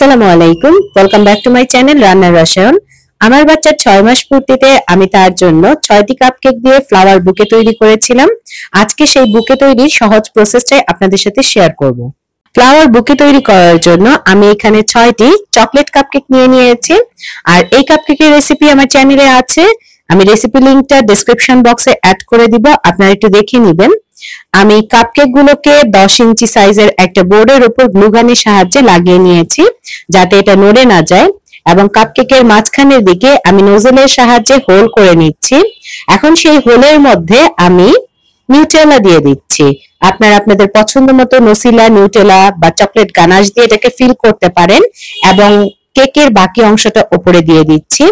আসসালামু আলাইকুম, welcome back to my channel রান্নার রসায়ন। আমার বাচ্চার 6 মাস পূর্তিতে আমি তার জন্য 6টি কাপকেক দিয়ে ফ্লাওয়ার বুকে তৈরি করেছিলাম। আজকে সেই বুকে তৈরির সহজ প্রসেসটাই আপনাদের সাথে শেয়ার করব। ফ্লাওয়ার বুকে তৈরি করার জন্য আমি এখানে 6টি চকলেট কাপকেক নিয়ে নিয়েছি। আর এই কাপকেকের রেসিপি আমার চ্যানেলে আছে, আমি রেসিপি লিংকটা ডেসক্রিপশন বক্সে অ্যাড করে দিব, আপনারা একটু দেখে নেবেন। আমি কাপকেক গুলোকে 10 ইঞ্চি সাইজের একটা বোর্ডের উপর গ্লুগানের সাহায্যে লাগিয়ে নিয়েছি যাতে এটা নড়ে না যায়, এবং কাপকেকের মাঝখানের দিকে আমি নোজেলের সাহায্যে হোল করে নিচ্ছি। এখন সেই হোলের মধ্যে আমি নিউটেলা দিয়ে দিচ্ছি। আপনারা আপনাদের পছন্দ মতো নসিলা, নিউটেলা বা চকলেট গানাশ দিয়ে এটাকে ফিল করতে পারেন, এবং কেকের বাকি অংশটা উপরে দিয়ে দিচ্ছি।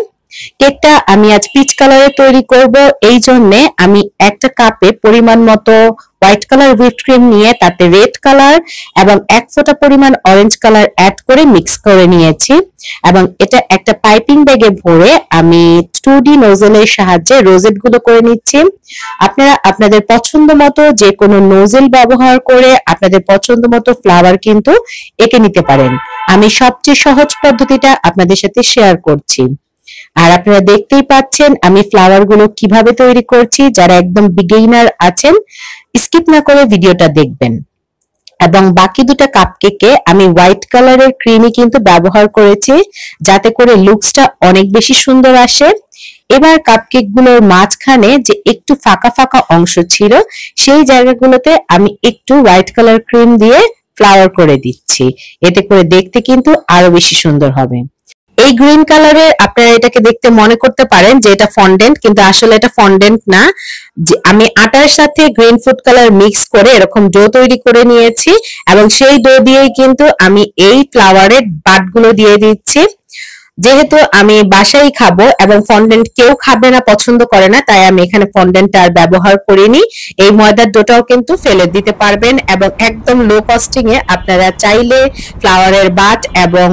কেকটা আমি আজ পিচ কালারে তৈরি করব, এই জন্য আমি একটা কাপে পরিমাণ মতো হোয়াইট কালার হুইপড ক্রিম নিয়ে তাতে রেড কালার এবং 1 ফোঁটা পরিমাণ অরেঞ্জ কালার অ্যাড করে মিক্স করে নিয়েছি, এবং এটা একটা পাইপিং ব্যাগে ভরে আমি 2D নোজেলের সাহায্যে রোজেট গুলো করে নিচ্ছি। আপনারা আপনাদের পছন্দ মতো যে কোনো নোজেল ব্যবহার করে আপনাদের পছন্দ মতো ফ্লাওয়ার কিন্তু এঁকে নিতে পারেন। আমি সবচেয়ে সহজ পদ্ধতিটা আপনাদের সাথে শেয়ার করছি। আর আপনারা দেখতেই পাচ্ছেন আমি ফ্লাওয়ার গুলো কিভাবে তৈরি করছি। যারা একদম বিগিনার আছেন স্কিপ না করে ভিডিওটা দেখবেন। এবং বাকি দুটো কাপকেকে আমি হোয়াইট কালারের ক্রিমই কিন্তু ব্যবহার করেছি যাতে করে লুকসটা অনেক বেশি সুন্দর আসে। এবার কাপকেক গুলোর মাঝখানে যে একটু ফাঁকা ফাঁকা অংশ ছিল সেই জায়গাগুলোতে আমি একটু হোয়াইট কালার ক্রিম দিয়ে ফ্লাওয়ার করে দিচ্ছি, এতে করে দেখতে কিন্তু আরো বেশি সুন্দর হবে। এই গ্রিন কালারের আপনারা এটাকে দেখতে মনে করতে পারেন যে এটা ফন্ডেন্ট, কিন্তু আসলে এটা ফন্ডেন্ট না। যে আমি আটার সাথে গ্রিন ফুড কালার মিক্স করে এরকম ডো তৈরি করে নিয়েছি, এবং সেই ডো দিয়েই কিন্তু আমি এই ফ্লাওয়ারের বাটগুলো দিয়ে দিচ্ছি। যেহেতু আমি বাসায় খাবো এবং ফন্ডেন্ট কেউ খাবে না, পছন্দ করে না, তাই আমি এখানে ফন্ডেন্ট আর ব্যবহার করিনি। এই ময়দার ডোটাও কিন্তু ফেলে দিতে পারবেন, এবং একদম লো কস্টিং এ আপনারা চাইলে ফ্লাওয়ারের বাট এবং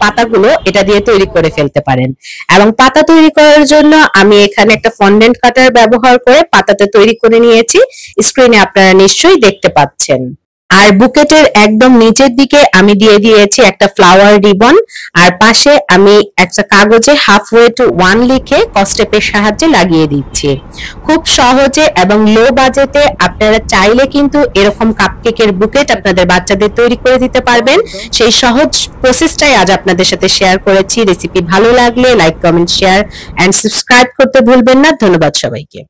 পাতাগুলো এটা দিয়ে তৈরি করে ফেলতে পারেন। এবং পাতা তৈরি করার জন্য আমি এখানে একটা ফন্ডেন্ট কাটার ব্যবহার করে পাতাটা তৈরি করে নিয়েছি, স্ক্রিনে আপনারা নিশ্চয়ই দেখতে পাচ্ছেন। আর বুকেটের একদম নিচের দিকে আমি দিয়ে দিয়েছি একটা ফ্লাওয়ার রিবন, আর পাশে আমি একটা কাগজে হাফ ওয়ে টু 1 লিখে কস্টেপের সাহায্যে লাগিয়ে দিচ্ছি। খুব সহজে এবং লো বাজেটে আপনারা চাইলে কিন্তু এরকম কাপকেকের বুকেট আপনাদের বাচ্চাদের তৈরি করে দিতে পারবেন। সেই সহজ প্রসেসটাই আজ আপনাদের সাথে শেয়ার করেছি। রেসিপি ভালো লাগলে like, comment, share and subscribe করতে ভুলবেন না। ধন্যবাদ সবাইকে।